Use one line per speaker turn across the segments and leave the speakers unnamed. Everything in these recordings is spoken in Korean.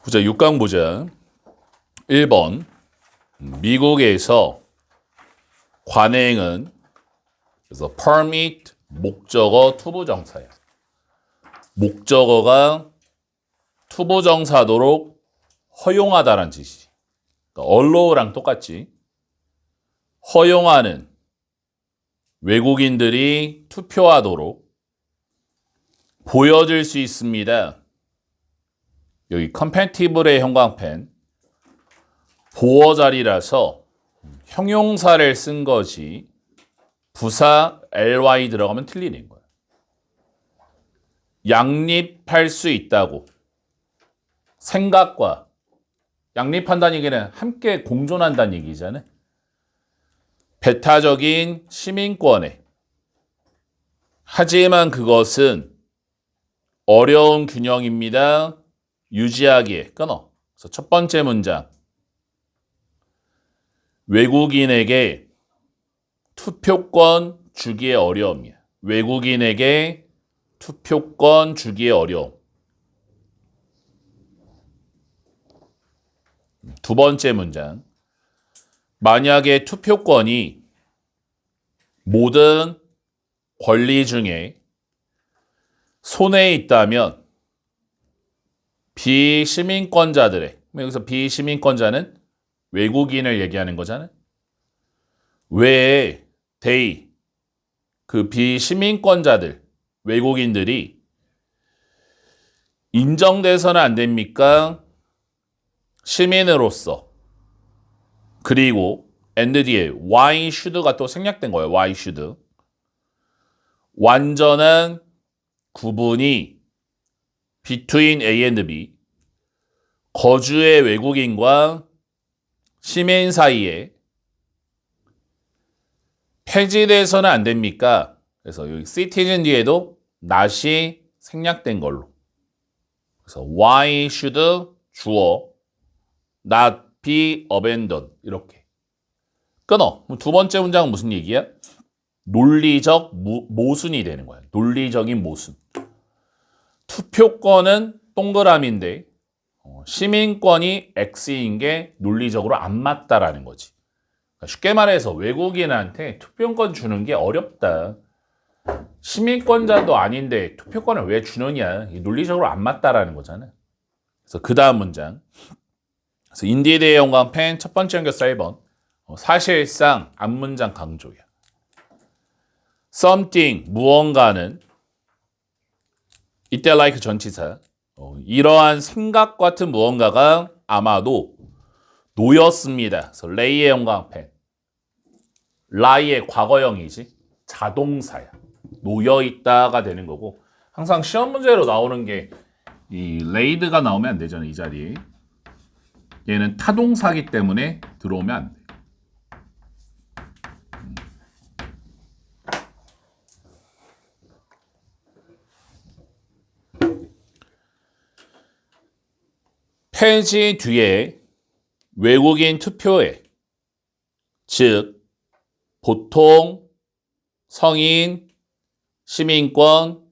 보자, 6강 보자. 1번. 미국에서 관행은 그래서 permit 목적어 투부정사야. 목적어가 투부정사도록 허용하다란 뜻이지. 그러니까 allow랑 똑같지. 허용하는 외국인들이 투표하도록 보여질 수 있습니다. 여기 compatible의 형광펜 보어 자리라서 형용사를 쓴 거지 부사 ly 들어가면 틀리는 거야. 양립할 수 있다고. 생각과 양립한다는 얘기는 함께 공존한다는 얘기잖아. 배타적인 시민권에. 하지만 그것은 어려운 균형입니다. 유지하기에 끊어. 그래서 첫 번째 문장. 외국인에게 투표권 주기에 어려움이야. 외국인에게 투표권 주기에 어려움. 두 번째 문장. 만약에 투표권이 모든 권리 중에 손에 있다면 비시민권자들의, 여기서 비시민권자는 외국인을 얘기하는 거잖아요. 왜 they, 그 비시민권자들, 외국인들이 인정돼서는 안 됩니까? 시민으로서. 그리고 and 뒤에 why should가 또 생략된 거예요. why should. 완전한 구분이 between A and B, 거주의 외국인과 시민 사이에 폐지돼서는 안 됩니까? 그래서 여기 citizen 뒤에도 not이 생략된 걸로. 그래서 why should 주어 not be abandoned 이렇게 끊어. 두 번째 문장은 무슨 얘기야? 논리적 모순이 되는 거야. 논리적인 모순. 투표권은 동그라미인데 시민권이 X인 게 논리적으로 안 맞다라는 거지. 그러니까 쉽게 말해서 외국인한테 투표권 주는 게 어렵다. 시민권자도 아닌데 투표권을 왜 주느냐. 논리적으로 안 맞다라는 거잖아. 그래서 그 다음 문장. 그래서 인디드의 영광펜 첫 번째 연결사 1번. 사실상 앞문장 강조야. something 무언가는 이때 like 전치사. 이러한 생각 같은 무언가가 아마도 놓였습니다. 그래서 lay의 영광펜. lie의 과거형이지. 자동사야. 놓여있다가 되는 거고. 항상 시험 문제로 나오는 게 이 laid가 나오면 안 되잖아. 이 자리에. 얘는 타동사기 때문에 들어오면 안 돼. 폐지 뒤에 외국인 투표에, 즉 보통, 성인, 시민권,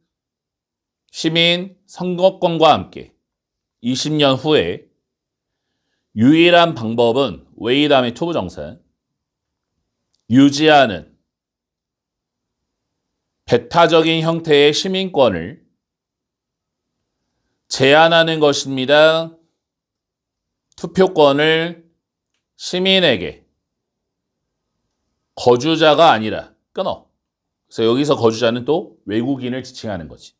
시민 선거권과 함께 20년 후에 유일한 방법은 왜 다음에 투부정사 유지하는 배타적인 형태의 시민권을 제한하는 것입니다. 투표권을 시민에게 거주자가 아니라 끊어. 그래서 여기서 거주자는 또 외국인을 지칭하는 거지.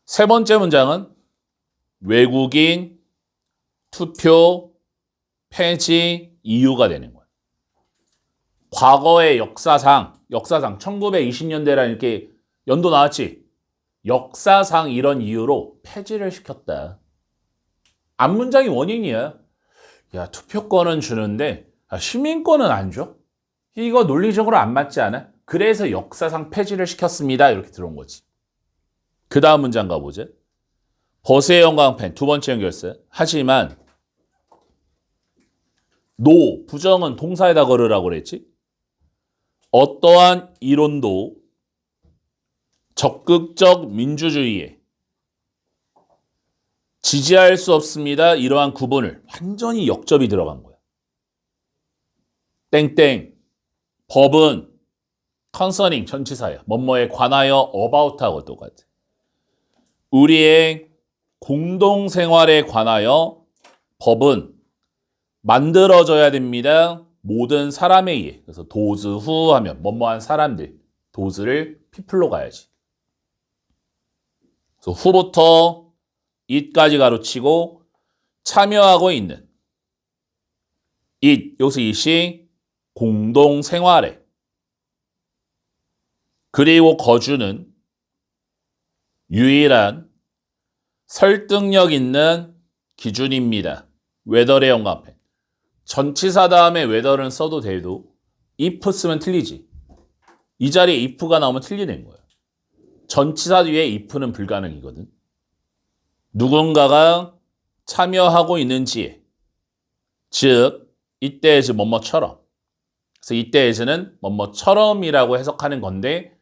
세 번째 문장은 외국인 투표 폐지 이유가 되는 거야. 과거의 역사상 1920년대라는 이렇게 연도 나왔지. 역사상 이런 이유로 폐지를 시켰다. 앞문장이 원인이야. 야, 투표권은 주는데 시민권은 안 줘? 이거 논리적으로 안 맞지 않아? 그래서 역사상 폐지를 시켰습니다. 이렇게 들어온 거지. 그 다음 문장 가보자. 버스의 영광펜 두 번째 연결사. 하지만 노 부정은 동사에다 걸으라고 그랬지. 어떠한 이론도 적극적 민주주의에 지지할 수 없습니다. 이러한 구분을 완전히 역접이 들어간 거야. 땡땡. 법은 concerning 전치사야. 뭐뭐에 관하여 about하고 똑같아. 우리의 공동생활에 관하여 법은 만들어져야 됩니다. 모든 사람에 의해. 그래서 those who 하면 뭐뭐한 사람들. those를 people로 가야지. 그래서 who부터 it까지 가로치고 참여하고 있는 it, 여기서 it이 공동생활에 그리고 거주는 유일한 설득력 있는 기준입니다. whether의 영감펜. 전치사 다음에 whether는 써도 돼도 if 쓰면 틀리지. 이 자리에 if가 나오면 틀리는 거예요. 전치사 뒤에 if는 불가능이거든. 누군가가 참여하고 있는지에 즉 이때 as 뭐뭐처럼 그래서 이때 as는 뭐뭐처럼이라고 해석하는 건데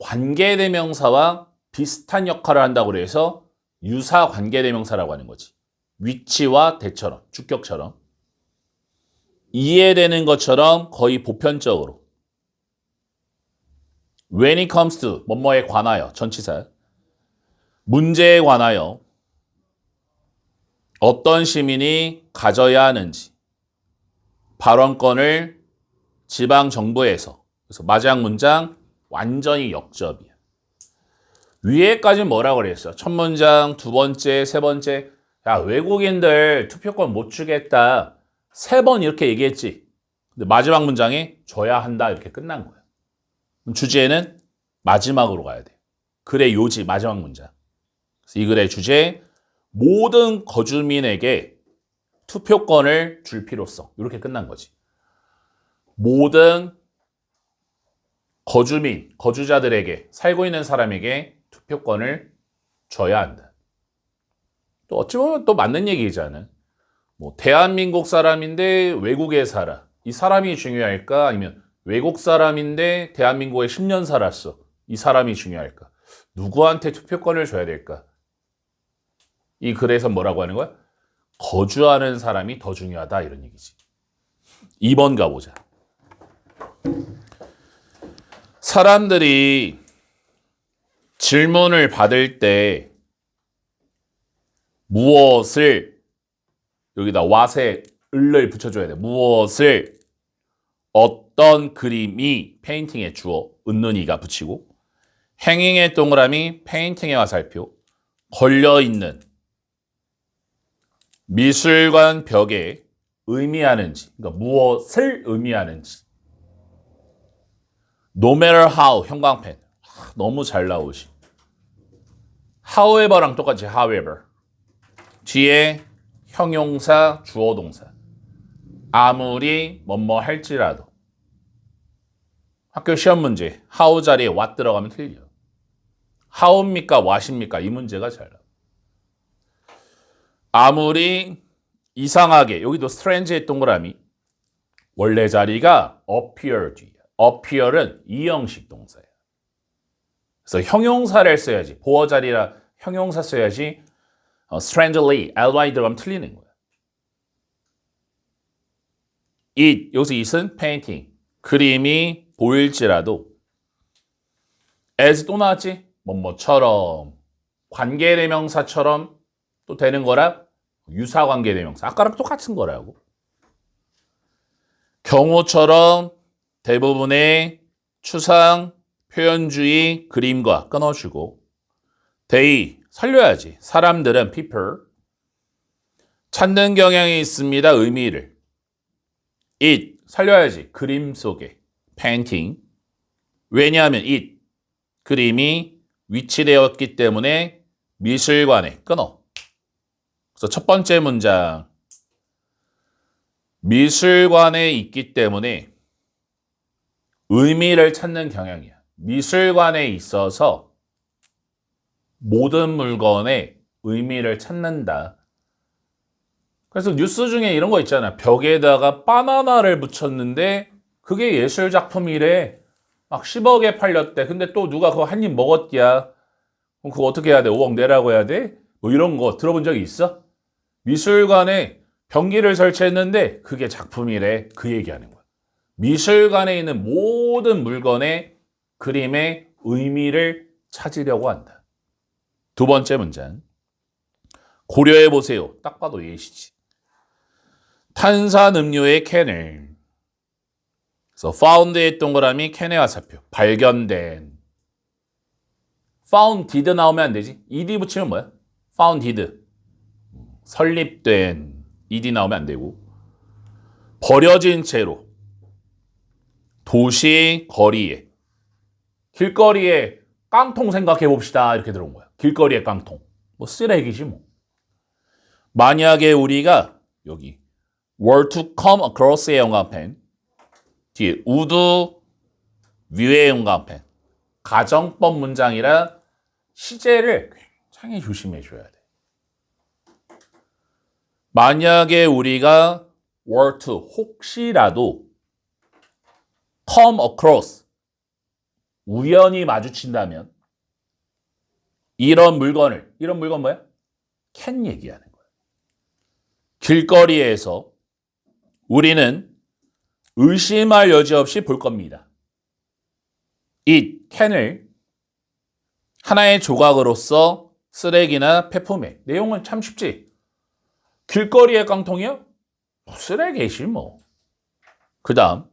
관계대명사와 비슷한 역할을 한다고 해서 유사 관계대명사라고 하는 거지. 위치와 대처럼, 주격처럼. 이해되는 것처럼 거의 보편적으로. When it comes to 뭐뭐에 관하여, 전치사. 문제에 관하여 어떤 시민이 가져야 하는지 발언권을 지방정부에서 그래서 마지막 문장 완전히 역접이야. 위에까지는 뭐라고 그랬어? 첫 문장, 두 번째, 세 번째. 야, 외국인들 투표권 못 주겠다. 세 번 이렇게 얘기했지. 근데 마지막 문장에 줘야 한다 이렇게 끝난 거야. 그럼 주제는 마지막으로 가야 돼. 글의 요지 마지막 문장. 그래서 이 글의 주제 모든 거주민에게 투표권을 줄 필요성. 이렇게 끝난 거지. 모든 거주민, 거주자들에게 살고 있는 사람에게 투표권을 줘야 한다. 또 어찌 보면 또 맞는 얘기잖아. 뭐 대한민국 사람인데 외국에 살아. 이 사람이 중요할까? 아니면 외국 사람인데 대한민국에 10년 살았어. 이 사람이 중요할까? 누구한테 투표권을 줘야 될까? 이 글에서 뭐라고 하는 거야? 거주하는 사람이 더 중요하다 이런 얘기지. 2번 가보자. 사람들이 질문을 받을 때 무엇을 여기다 what에 을을 붙여줘야 돼. 무엇을 어떤 그림이 페인팅에 주어 은는이가 붙이고 행잉의 동그라미 페인팅의 화살표 걸려있는 미술관 벽에 의미하는지 그러니까 무엇을 의미하는지 No matter how 형광펜 너무 잘 나오지. however랑 똑같이 however 뒤에 형용사 주어 동사 아무리 뭐뭐 할지라도 학교 시험 문제 how 자리에 what 들어가면 틀려. how입니까 what입니까 이 문제가 잘 나와. 아무리 이상하게 여기도 strange의 동그라미 원래 자리가 appear 뒤야. appear은 이형식 동사야. 그래서 형용사를 써야지. 보어 자리라 형용사 써야지. strangely, ly 들어가면 틀리는 거야. it, 여기서 it은 painting. 그림이 보일지라도 as 또 나왔지? 뭐뭐처럼 관계대명사처럼 또 되는 거라 유사관계대명사. 아까랑 똑같은 거라고. 경우처럼 대부분의 추상, 표현주의, 그림과 끊어주고 they, 살려야지. 사람들은 people 찾는 경향이 있습니다. 의미를 it, 살려야지. 그림 속에 painting 왜냐하면 it, 그림이 위치되었기 때문에 미술관에 끊어. 그래서 첫 번째 문장 미술관에 있기 때문에 의미를 찾는 경향이야. 미술관에 있어서 모든 물건에 의미를 찾는다. 그래서 뉴스 중에 이런 거 있잖아. 벽에다가 바나나를 붙였는데 그게 예술 작품이래. 막 10억에 팔렸대. 근데 또 누가 그거 한 입 먹었디야. 그럼 그거 어떻게 해야 돼? 5억 내라고 해야 돼? 뭐 이런 거 들어본 적이 있어? 미술관에 변기를 설치했는데 그게 작품이래. 그 얘기하는 거야. 미술관에 있는 모든 물건의 그림의 의미를 찾으려고 한다. 두 번째 문장. 고려해 보세요. 딱 봐도 예시지. 탄산음료의 캔을 그래서 found의 동그라미 캔의 화살표 발견된 found did 나오면 안 되지. ed 붙이면 뭐야? found did 설립된 ed 나오면 안 되고 버려진 채로 도시 거리에 길거리에 깡통 생각해 봅시다. 이렇게 들어온 거야. 길거리에 깡통. 뭐 쓰레기지 뭐. 만약에 우리가 여기 were to come across의 영감펜 뒤에 would view의 영감펜 가정법 문장이라 시제를 굉장히 조심해 줘야 돼. 만약에 우리가 were to 혹시라도 come across 우연히 마주친다면 이런 물건 뭐야? can 얘기하는 거야. 길거리에서 우리는 의심할 여지 없이 볼 겁니다. 이 캔을 하나의 조각으로서 쓰레기나 폐품에 내용은 참 쉽지. 길거리의 깡통이요? 쓰레기지 뭐. 그 다음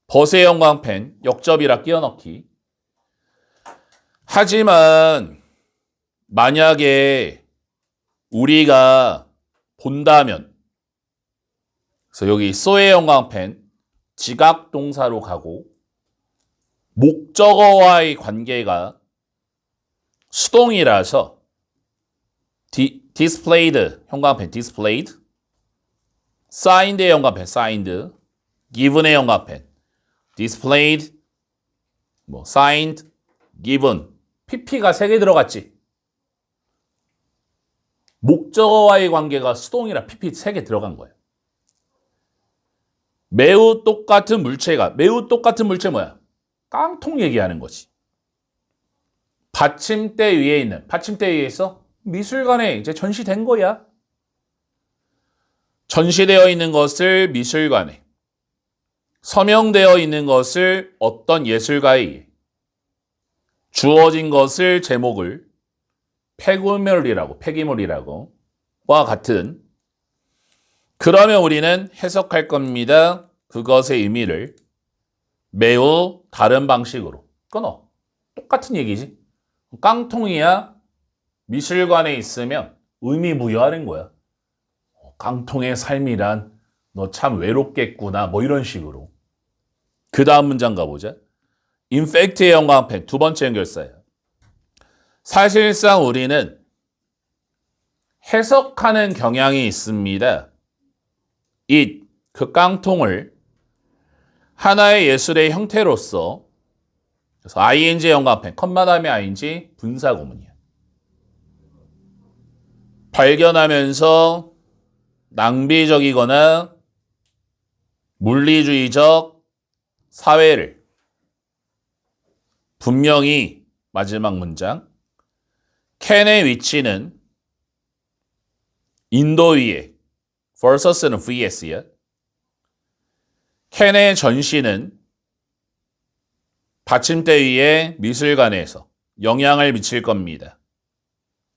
벗의 형광펜 역접이라 끼워넣기. 하지만 만약에 우리가 본다면 그래서 여기 so의 형광펜 지각 동사로 가고 목적어와의 관계가 수동이라서 displayed 형광펜 displayed signed의 형광펜 signed given의 형광펜 displayed 뭐 signed given pp가 3개 들어갔지. 목적어와의 관계가 수동이라 pp 3개 들어간 거예요. 매우 똑같은 물체 뭐야? 깡통 얘기하는 거지. 받침대 위에 있는 받침대 위에 있어? 미술관에 이제 전시된 거야. 전시되어 있는 것을 미술관에 서명되어 있는 것을 어떤 예술가에 의해 주어진 것을 제목을 폐기물이라고 와 같은 그러면 우리는 해석할 겁니다. 그것의 의미를 매우 다른 방식으로 끊어. 똑같은 얘기지. 깡통이야 미술관에 있으면 의미 부여하는 거야. 깡통의 삶이란 너 참 외롭겠구나 뭐 이런 식으로. 그 다음 문장 가보자. In fact의 형광펜 두 번째 연결사예요. 사실상 우리는 해석하는 경향이 있습니다. 그 깡통을 하나의 예술의 형태로서 그래서 ing 형광펜 컴마 다음에 ing 분사구문이야. 발견하면서 낭비적이거나 물리주의적 사회를 분명히 마지막 문장 캔의 위치는 인도 위에 versus는 vs야. 캔의 전시는 받침대 위에 미술관에서 영향을 미칠 겁니다.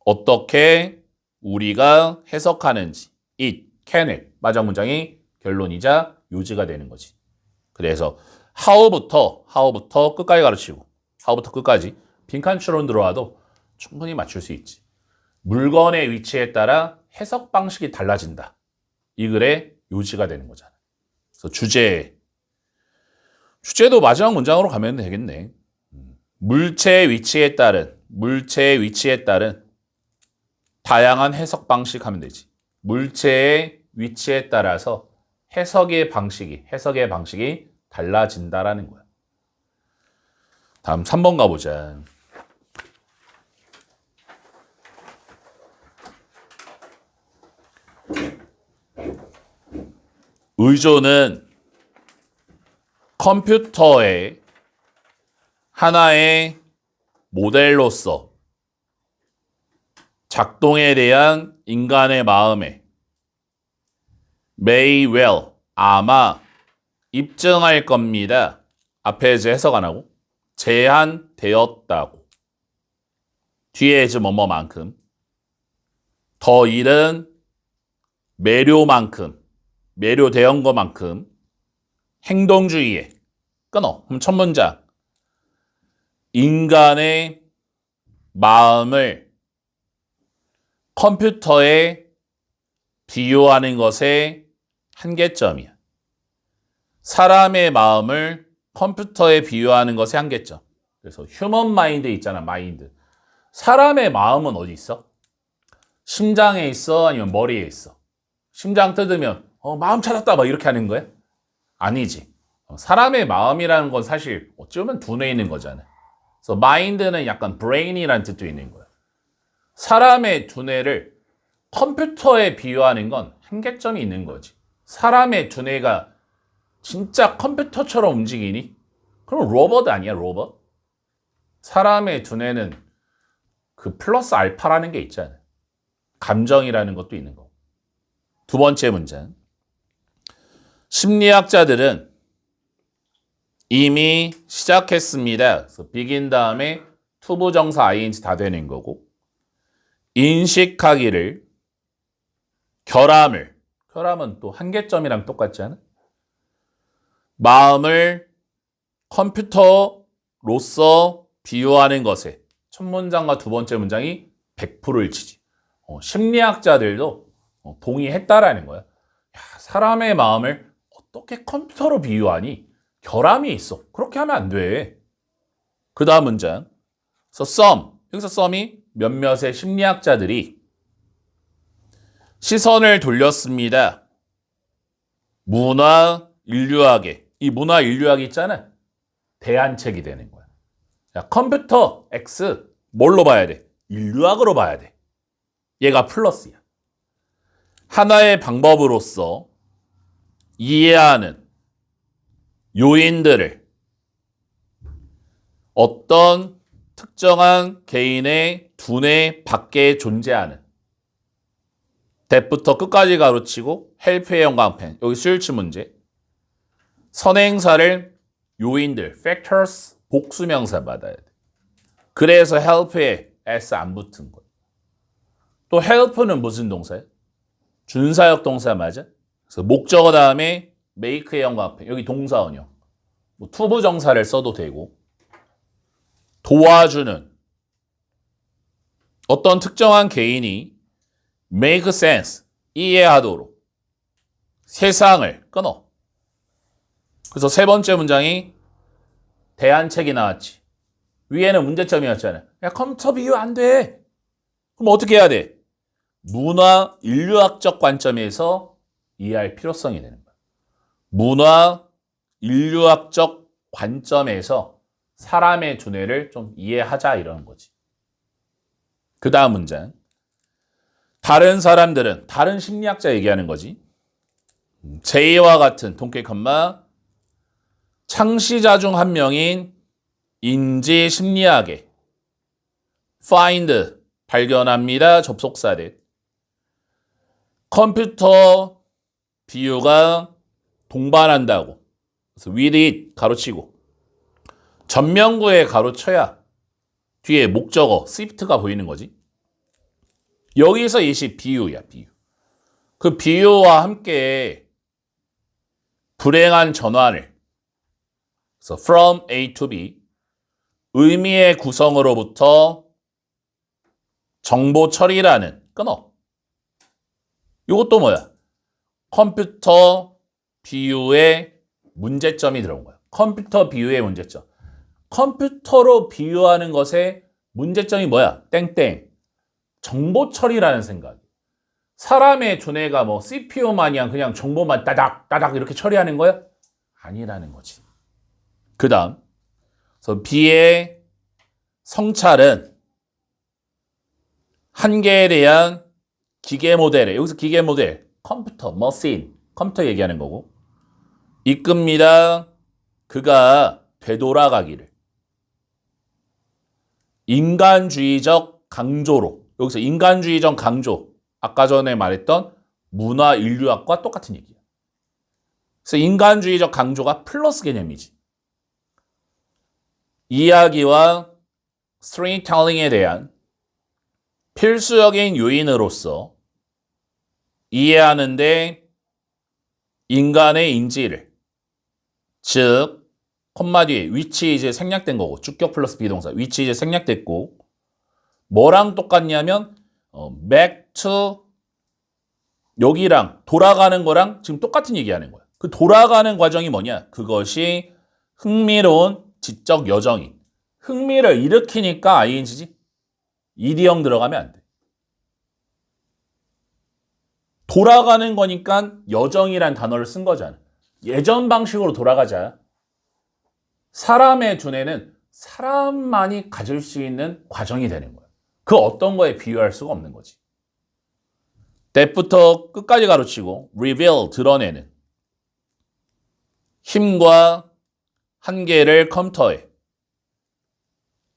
어떻게 우리가 해석하는지 이 캔을 마지막 문장이 결론이자 요지가 되는 거지. 그래서 how부터 끝까지 가르치고 how부터 끝까지 빈칸추론 들어와도 충분히 맞출 수 있지. 물건의 위치에 따라 해석 방식이 달라진다. 이 글의 요지가 되는 거잖아. 그래서 주제도 마지막 문장으로 가면 되겠네. 물체의 위치에 따른 다양한 해석 방식 하면 되지. 물체의 위치에 따라서 해석의 방식이 달라진다라는 거야. 다음 3번 가보자. 의존은 컴퓨터의 하나의 모델로서 작동에 대한 인간의 마음에 may well, 아마 입증할 겁니다. 앞에 이제 해석 안 하고 제한되었다고. 뒤에 이제 뭐뭐만큼. 더 일은 매료만큼, 매료되은 것만큼 행동주의에 끊어. 그럼 첫 문장. 인간의 마음을 컴퓨터에 비유하는 것의 한계점이야. 사람의 마음을 컴퓨터에 비유하는 것의 한계점. 그래서 휴먼 마인드 있잖아, 마인드. 사람의 마음은 어디 있어? 심장에 있어? 아니면 머리에 있어? 심장 뜯으면 마음 찾았다 막 이렇게 하는 거야? 아니지. 사람의 마음이라는 건 사실 어쩌면 두뇌에 있는 거잖아. 그래서 마인드는 약간 브레인이라는 뜻도 있는 거야. 사람의 두뇌를 컴퓨터에 비유하는 건 한계점이 있는 거지. 사람의 두뇌가 진짜 컴퓨터처럼 움직이니? 그럼 로봇 아니야, 로봇? 사람의 두뇌는 그 플러스 알파라는 게 있잖아요. 감정이라는 것도 있는 거고. 두 번째 문장. 심리학자들은 이미 시작했습니다. 그래서 begin 다음에 투부정사 ing 다 되는 거고. 인식하기를, 결함은 또 한계점이랑 똑같지 않아? 마음을 컴퓨터로서 비유하는 것에 첫 문장과 두 번째 문장이 100%를 치지. 심리학자들도 동의했다라는 거야. 야, 사람의 마음을 어떻게 컴퓨터로 비유하니? 결함이 있어. 그렇게 하면 안 돼. 그 다음 문장. 여기서 썸이 몇몇의 심리학자들이 시선을 돌렸습니다. 문화 인류학에. 이 문화 인류학이 있잖아. 대안책이 되는 거야. 야, 컴퓨터 X 뭘로 봐야 돼? 인류학으로 봐야 돼. 얘가 플러스야. 하나의 방법으로서 이해하는 요인들을 어떤 특정한 개인의 두뇌 밖에 존재하는 대부터 끝까지 가로치고 헬프의 형광펜 여기 수일치 문제 선행사를 요인들 factors 복수명사 받아야 돼. 그래서 help에 s 안 붙은 거야. 또 help는 무슨 동사야? 준사역 동사 맞아? 그래서 목적어 다음에 make의 형광펜 여기 동사원형 뭐 투부정사를 써도 되고 도와주는 어떤 특정한 개인이 make sense 이해하도록 세상을 끊어. 그래서 세 번째 문장이 대안책이 나왔지. 위에는 문제점이었잖아요. 야 컴퓨터 비유 안 돼. 그럼 어떻게 해야 돼? 문화 인류학적 관점에서 이해할 필요성이 되는 거야. 문화 인류학적 관점에서 사람의 두뇌를 좀 이해하자 이러는 거지. 그 다음 문장. 다른 사람들은 다른 심리학자 얘기하는 거지. 제이와 같은 동계 컴마 창시자 중 한 명인 인지 심리학에 find 발견합니다. 접속사를 컴퓨터 비유가 동반한다고. 그래서 with it 가로치고 전명구에 가로쳐야 뒤에 목적어 swift가 보이는 거지. 여기서 이시 비유야, 비유. 그 비유와 함께 불행한 전환을 그래서 from A to B 의미의 구성으로부터 정보 처리라는 끊어. 이것도 뭐야? 컴퓨터 비유의 문제점이 들어온 거야. 컴퓨터 비유의 문제점. 컴퓨터로 비유하는 것의 문제점이 뭐야? 땡땡. 정보 처리라는 생각. 사람의 두뇌가 뭐 CPU 마냥 그냥 정보만 따닥 따닥 이렇게 처리하는 거야? 아니라는 거지. 그 다음. 그래서 B의 성찰은 한계에 대한 기계 모델에 여기서 기계 모델 컴퓨터, 머신, 컴퓨터 얘기하는 거고 이끕니다. 그가 되돌아가기를 인간주의적 강조로 여기서 인간주의적 강조, 아까 전에 말했던 문화 인류학과 똑같은 얘기야. 그래서 인간주의적 강조가 플러스 개념이지. 이야기와 스토리텔링에 대한 필수적인 요인으로서 이해하는데 인간의 인지를, 즉 콤마 뒤에 위치 이제 생략된 거고, 주격 플러스 비동사 위치 이제 생략됐고, 뭐랑 똑같냐면 back to 여기랑 돌아가는 거랑 지금 똑같은 얘기하는 거야. 그 돌아가는 과정이 뭐냐? 그것이 흥미로운 지적 여정이. 흥미를 일으키니까 ing지. 이디형 들어가면 안 돼. 돌아가는 거니까 여정이란 단어를 쓴 거잖아. 예전 방식으로 돌아가자. 사람의 두뇌는 사람만이 가질 수 있는 과정이 되는 거야. 그 어떤 거에 비유할 수가 없는 거지. that부터 끝까지 가로치고 reveal, 드러내는 힘과 한계를 컴퓨터에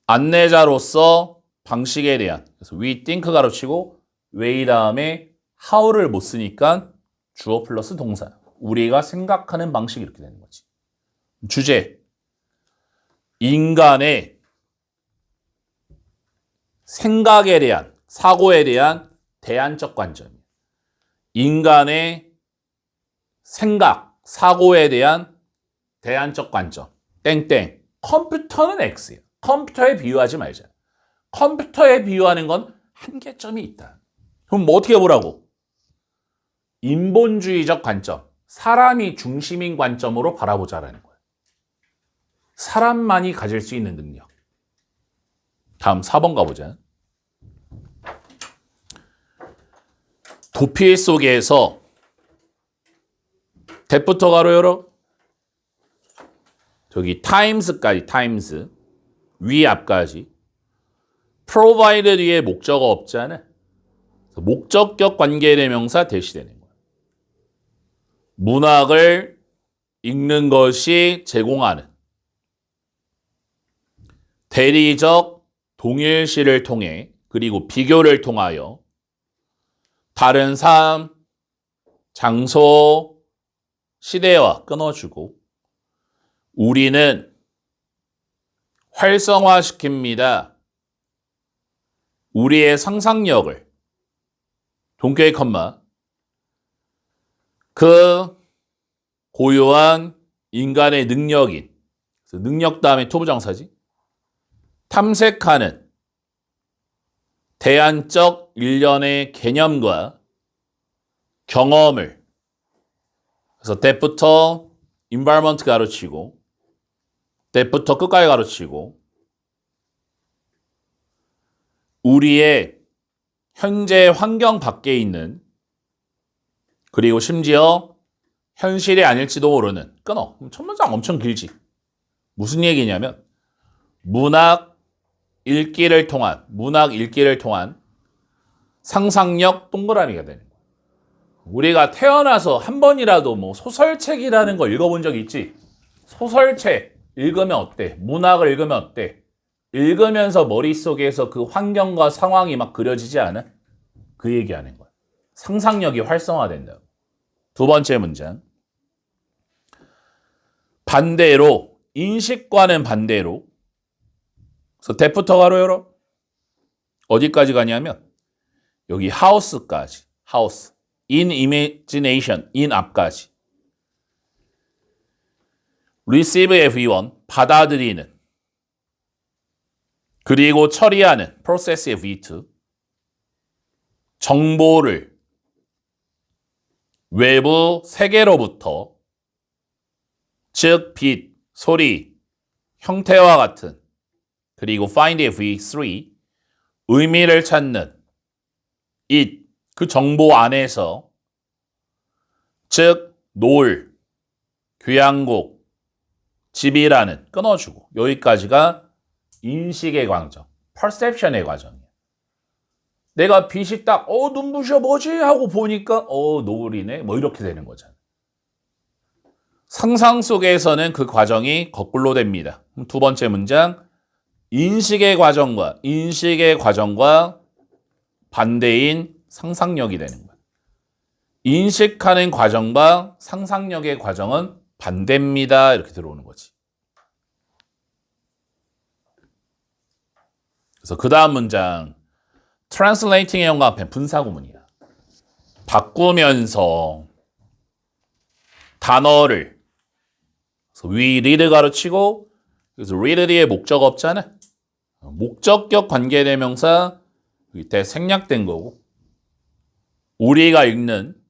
안내자로서 방식에 대한, 그래서 we think 가로치고 way 다음에 how를 못 쓰니까 주어 플러스 동사, 우리가 생각하는 방식이 이렇게 되는 거지. 주제, 인간의 생각에 대한, 사고에 대한 대안적 관점, 인간의 생각, 사고에 대한 대안적 관점, 땡땡. 컴퓨터는 X예요. 컴퓨터에 비유하지 말자. 컴퓨터에 비유하는 건 한계점이 있다. 그럼 뭐 어떻게 보라고? 인본주의적 관점, 사람이 중심인 관점으로 바라보자라는 거예요. 사람만이 가질 수 있는 능력. 다음 4번 가보자. 도피 속에서 that부터 가로 열어. 저기 times까지, times 위 앞까지 provide 뒤에 목적어 없잖아. 목적격 관계대명사 대시되는 거야. 문학을 읽는 것이 제공하는 대리적 동일시를 통해, 그리고 비교를 통하여 다른 삶, 장소, 시대와 끊어주고 우리는 활성화시킵니다. 우리의 상상력을, 동격의 컴마, 그 고유한 인간의 능력인, 능력 다음에 토부정사지, 탐색하는 대안적 일련의 개념과 경험을, 그래서 that부터 environment 가로치고 that부터 끝까지 가로치고 우리의 현재 환경 밖에 있는, 그리고 심지어 현실이 아닐지도 모르는, 끊어. 첫 문장 엄청 길지. 무슨 얘기냐면 문학 읽기를 통한 상상력 동그라미가 되는 거야. 우리가 태어나서 한 번이라도 뭐 소설책이라는 거 읽어본 적 있지? 소설책 읽으면 어때? 문학을 읽으면 어때? 읽으면서 머릿속에서 그 환경과 상황이 막 그려지지 않아? 그 얘기하는 거야. 상상력이 활성화된다고. 두 번째 문장. 반대로, 인식과는 반대로, 그래서 that부터 가로 열어. 어디까지 가냐면 여기 house까지. house. in imagination. in 앞까지. receive everyone. 받아들이는. 그리고 처리하는. process of 정보를 외부 세계로부터, 즉 빛, 소리, 형태와 같은, 그리고 find every 의미를 찾는 it, 그 정보 안에서, 즉 노을, 교향곡, 집이라는, 끊어주고 여기까지가 인식의 과정, perception의 과정이에요. 내가 빛이 딱 눈부셔 뭐지? 하고 보니까 노을이네, 뭐 이렇게 되는 거잖아. 상상 속에서는 그 과정이 거꾸로 됩니다. 두 번째 문장, 인식의 과정과 반대인 상상력이 되는 거야. 인식하는 과정과 상상력의 과정은 반대입니다. 이렇게 들어오는 거지. 그래서 그 다음 문장 translating의 영과 앞에 분사구문이야. 바꾸면서 단어를 그래서 we read 가르치고 그래서 read 뒤에 목적 없잖아. 목적격 관계대명사 밑에 생략된 거고 우리가 읽는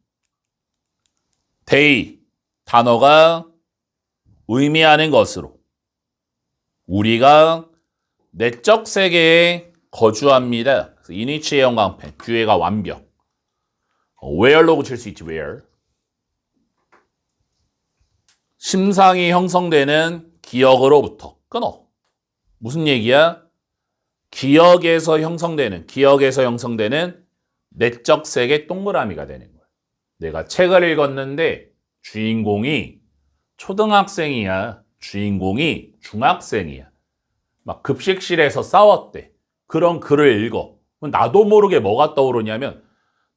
they 단어가 의미하는 것으로 우리가 내적 세계에 거주합니다. 그래서 이니치의 영광펜 뒤에가 완벽. where로 붙일 수 있지 where. 심상이 형성되는 기억으로부터 끊어. 무슨 얘기야? 기억에서 형성되는 내적 세계 동그라미가 되는 거야. 내가 책을 읽었는데 주인공이 초등학생이야. 주인공이 중학생이야. 막 급식실에서 싸웠대. 그런 글을 읽어. 나도 모르게 뭐가 떠오르냐면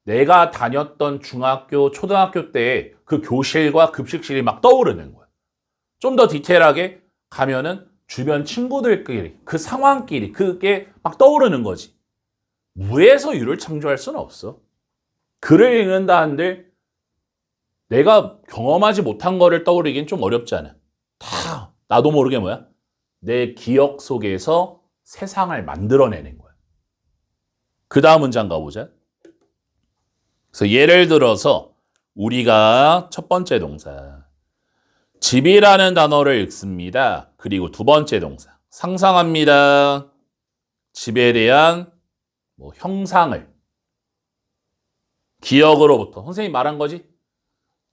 내가 다녔던 중학교, 초등학교 때 그 교실과 급식실이 막 떠오르는 거야. 좀 더 디테일하게 가면은 주변 친구들끼리, 그 상황끼리 그게 막 떠오르는 거지. 무에서 유를 창조할 수는 없어. 글을 읽는다 한들 내가 경험하지 못한 거를 떠올리긴 좀 어렵잖아. 다 나도 모르게 뭐야? 내 기억 속에서 세상을 만들어내는 거야. 그 다음 문장 가보자. 그래서 예를 들어서 우리가 첫 번째 동사 집이라는 단어를 읽습니다. 그리고 두 번째 동사 상상합니다. 집에 대한 형상을 기억으로부터 선생님이 말한 거지.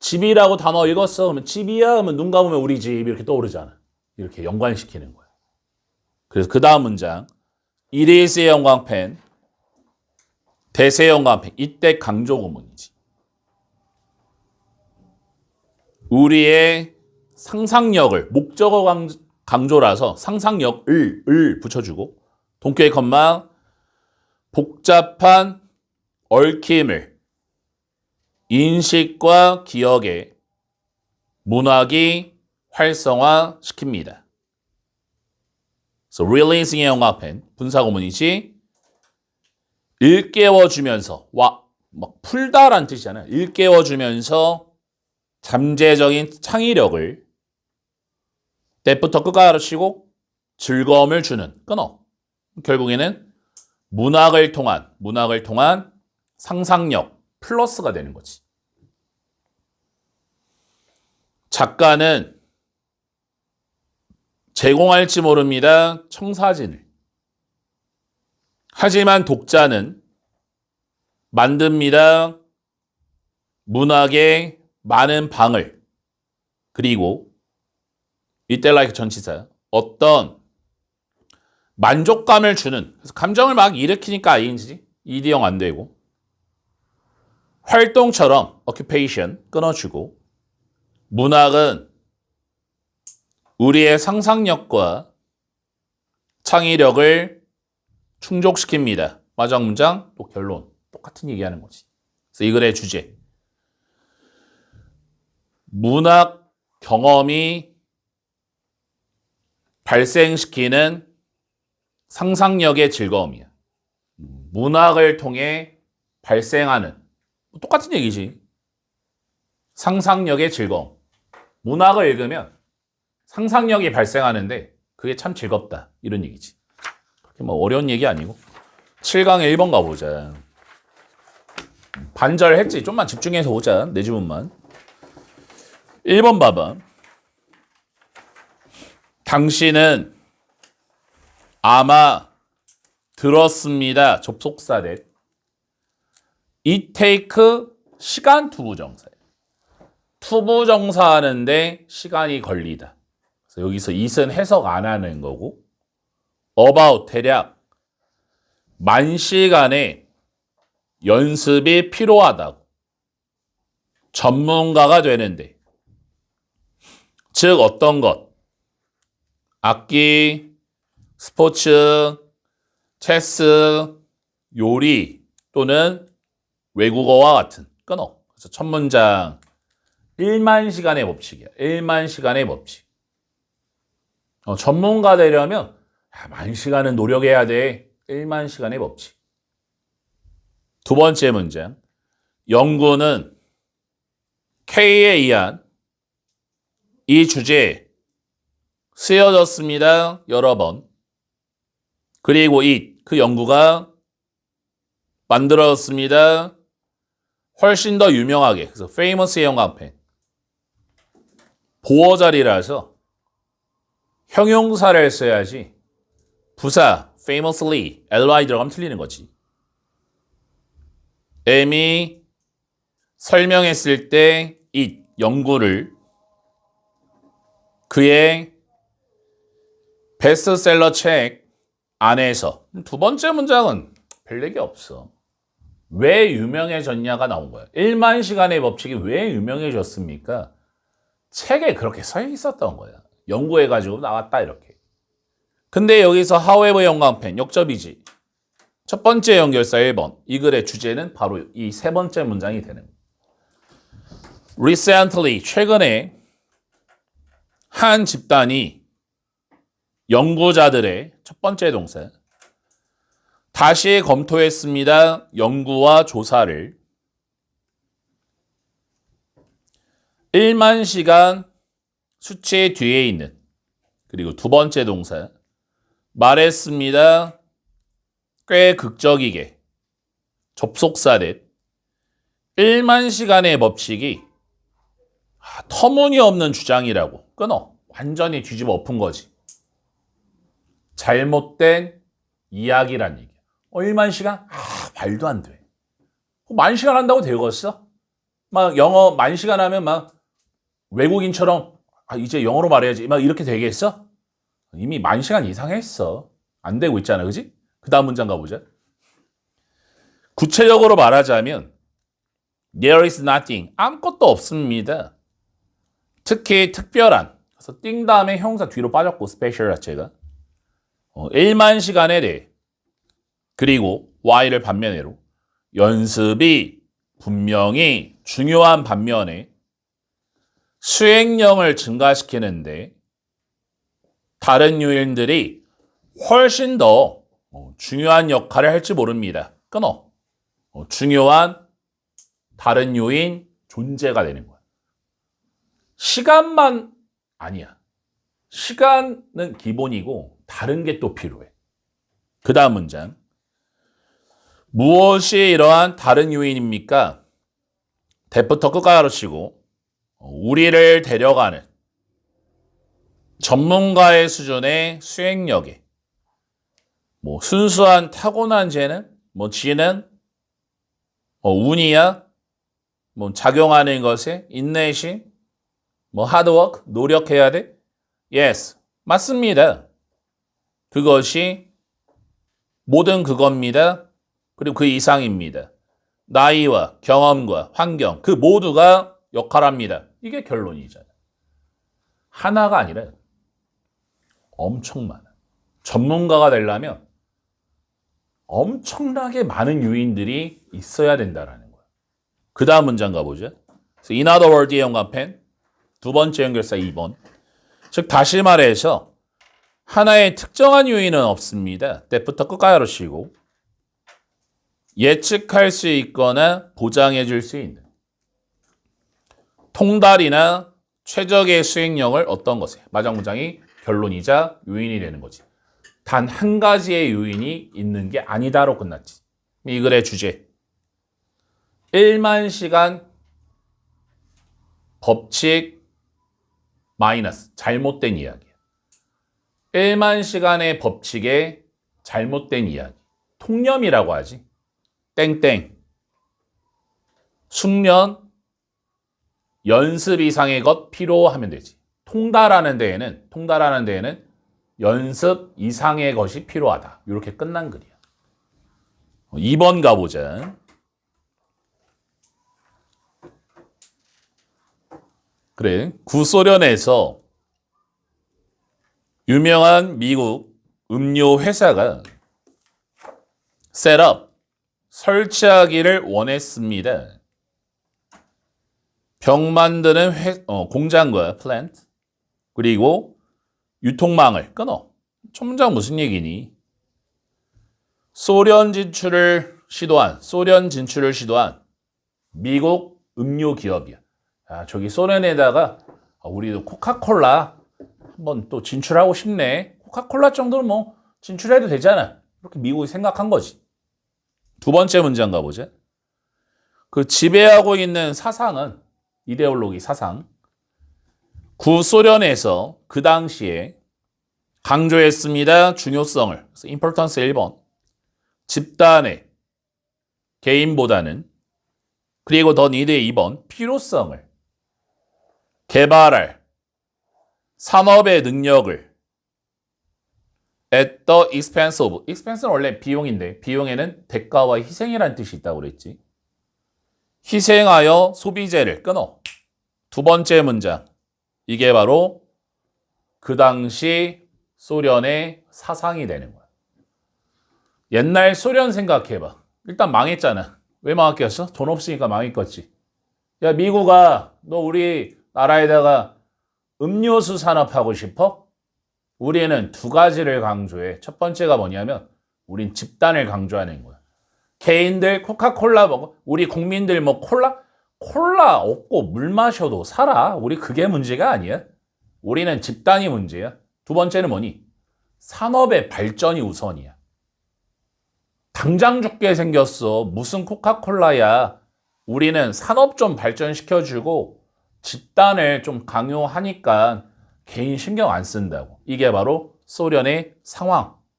집이라고 단어 읽었어. 그러면 집이야. 그러면 눈 감으면 우리 집 이렇게 떠오르잖아. 이렇게 연관시키는 거야. 그래서 그 다음 문장 이리스의 영광펜 대세의 영광펜 이때 강조 구문이지. 우리의 상상력을 목적어 강조라서 상상력을 붙여주고 동격의 컴마 복잡한 얽힘을 인식과 기억에 문학이 활성화시킵니다. 그래서 releasing의 영화펜 분사구문이지 일깨워주면서 막 풀다란 뜻이잖아요. 일깨워주면서 잠재적인 창의력을 때부터 끝까지 가르치고 즐거움을 주는 끊어. 결국에는 문학을 통한 상상력 플러스가 되는 거지. 작가는 제공할지 모릅니다. 청사진을. 하지만 독자는 만듭니다. 문학의 많은 방을. 그리고 이때 like 전치사 어떤 만족감을 주는 그래서 감정을 막 일으키니까 ing지 ed형 안 되고 활동처럼 occupation 끊어주고 문학은 우리의 상상력과 창의력을 충족시킵니다. 마지막 문장 또 결론 똑같은 얘기하는 거지. 그래서 이 글의 주제 문학 경험이 발생시키는 상상력의 즐거움이야. 문학을 통해 발생하는 똑같은 얘기지. 상상력의 즐거움. 문학을 읽으면 상상력이 발생하는데 그게 참 즐겁다. 이런 얘기지. 그렇게 뭐 어려운 얘기 아니고. 7강에 1번 가보자. 반절했지. 좀만 집중해서 오자. 내 주문만. 1번 봐봐. 당신은 아마 들었습니다. 접속사 넷. It take 시간 투부정사예요. 투부정사 하는데 시간이 걸리다. 그래서 여기서 it은 해석 안 하는 거고 about 대략 만 시간의 연습이 필요하다고. 전문가가 되는데 즉 어떤 것 악기, 스포츠, 체스, 요리 또는 외국어와 같은 끊어. 그래서 첫 문장 1만 시간의 법칙이야. 1만 시간의 법칙. 전문가 되려면 10,000시간은 노력해야 돼. 1만 시간의 법칙. 두 번째 문장. 연구는 K에 의한 이 주제에 쓰여졌습니다. 여러 번. 그리고 그 연구가 만들어졌습니다. 훨씬 더 유명하게. 그래서 famous의 영감펜. 보어자리라서 형용사를 써야지 부사 famously ly 들어가면 틀리는 거지. M이 설명했을 때 이 연구를 그의 베스트셀러 책 안에서 두 번째 문장은 별 얘기 없어. 왜 유명해졌냐가 나온 거야. 1만 시간의 법칙이 왜 유명해졌습니까? 책에 그렇게 써 있었던 거야. 연구해가지고 나왔다 이렇게. 근데 여기서 however 영광펜 역접이지. 첫 번째 연결사 1번. 이 글의 주제는 바로 이 세 번째 문장이 되는 거야. Recently, 최근에 한 집단이 연구자들의 첫 번째 동사 다시 검토했습니다. 연구와 조사를 1만 시간 수치 뒤에 있는 그리고 두 번째 동사 말했습니다. 꽤 극적이게 접속사듯 1만 시간의 법칙이 터무니없는 주장이라고 끊어. 완전히 뒤집어 엎은 거지. 잘못된 이야기란 얘기야. 1만 시간? 말도 안 돼. 10,000시간 한다고 되겠어? 막 영어 10,000시간 하면 막 외국인처럼 이제 영어로 말해야지. 막 이렇게 되겠어? 이미 10,000시간 이상 했어. 안 되고 있잖아. 그지? 그 다음 문장 가보자. 구체적으로 말하자면 There is nothing. 아무것도 없습니다. 특히 특별한. 그래서 띵 다음에 형사 뒤로 빠졌고 스페셜 자체가 1만 시간에 대해 그리고 Y를 반면으로 연습이 분명히 중요한 반면에 수행량을 증가시키는데 다른 요인들이 훨씬 더 중요한 역할을 할지 모릅니다. 끊어. 중요한 다른 요인 존재가 되는 거야. 시간만 아니야. 시간은 기본이고 다른 게 또 필요해. 그 다음 문장. 무엇이 이러한 다른 요인입니까? 대부터 끝까지 가르치고 우리를 데려가는 전문가의 수준의 수행력에 순수한 타고난 재능, 지능, 운이야, 작용하는 것에 인내심, 하드워크, 노력해야 돼? Yes, 맞습니다. 그것이 모든 그겁니다. 그리고 그 이상입니다. 나이와 경험과 환경, 그 모두가 역할합니다. 이게 결론이잖아. 하나가 아니라 엄청 많아. 전문가가 되려면 엄청나게 많은 요인들이 있어야 된다라는 거야. 그 다음 문장 가보죠. In other words의 연관펜 두 번째 연결사 2번. 즉 다시 말해서 하나의 특정한 요인은 없습니다. 때부터 끝까지 하시고 예측할 수 있거나 보장해 줄 수 있는 통달이나 최적의 수행력을 어떤 것에 마지막 문장이 결론이자 요인이 되는 거지. 단 한 가지의 요인이 있는 게 아니다로 끝났지. 이 글의 주제 1만 시간 법칙 마이너스 잘못된 이야기야. 1만 시간의 법칙의 잘못된 이야기. 통념이라고 하지. 땡땡. 숙련, 연습 이상의 것 필요하면 되지. 통달하는 데에는 연습 이상의 것이 필요하다. 이렇게 끝난 글이야. 2번 가보자. 그래, 구소련에서 유명한 미국 음료 회사가 셋업 설치하기를 원했습니다. 병 만드는 공장과 플랜트 그리고 유통망을 끊어. 첫 문장 무슨 얘기니? 소련 진출을 시도한 미국 음료 기업이야. 아, 저기 소련에다가 우리도 코카콜라 한번 또 진출하고 싶네. 코카콜라 정도는 뭐 진출해도 되잖아. 이렇게 미국이 생각한 거지. 두 번째 문장 가보자. 그 지배하고 있는 사상은 이데올로기 사상. 구소련에서 그 당시에 강조했습니다. 중요성을. 그래서 importance 1번. 집단의 개인보다는 그리고 더 니드의 2번. 필요성을 개발할 산업의 능력을 at the expense of. expense는 원래 비용인데 비용에는 대가와 희생이라는 뜻이 있다고 그랬지. 희생하여 소비재를 끊어. 두 번째 문장. 이게 바로 그 당시 소련의 사상이 되는 거야. 옛날 소련 생각해봐. 일단 망했잖아. 왜 망했겠어? 돈 없으니까 망했겠지. 야, 미국아, 너 우리 나라에다가 음료수 산업하고 싶어? 우리는 두 가지를 강조해. 첫 번째가 뭐냐면 우린 집단을 강조하는 거야. 개인들 코카콜라 먹어. 우리 국민들 뭐 콜라 없고 물 마셔도 살아. 우리 그게 문제가 아니야. 우리는 집단이 문제야. 두 번째는 뭐니? 산업의 발전이 우선이야. 당장 죽게 생겼어. 무슨 코카콜라야. 우리는 산업 좀 발전시켜주고 집단을 좀 강요하니까 개인 신경 안 쓴다고. 이게 바로 소련의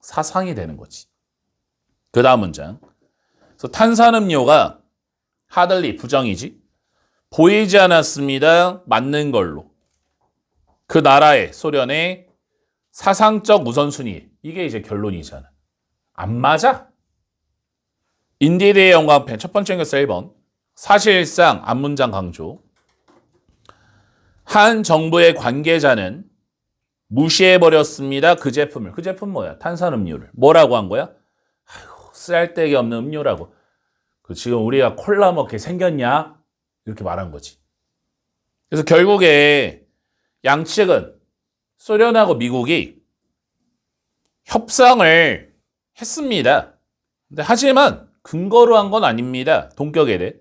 사상이 되는 거지. 그 다음 문장. 그래서 탄산음료가 hardly 부정이지. 보이지 않았습니다. 맞는 걸로. 그 나라의 소련의 사상적 우선순위. 이게 이제 결론이잖아. 안 맞아. 인디드의 영광편 첫 번째 연결사 1번. 사실상 앞문장 강조. 한 정부의 관계자는 무시해버렸습니다. 그 제품을. 그 제품 뭐야? 탄산음료를. 뭐라고 한 거야? 아이고, 쓸데기 없는 음료라고. 지금 우리가 콜라 먹게 생겼냐? 이렇게 말한 거지. 그래서 결국에 양측은 소련하고 미국이 협상을 했습니다. 근데 하지만 근거로 한 건 아닙니다. 동격에 대해.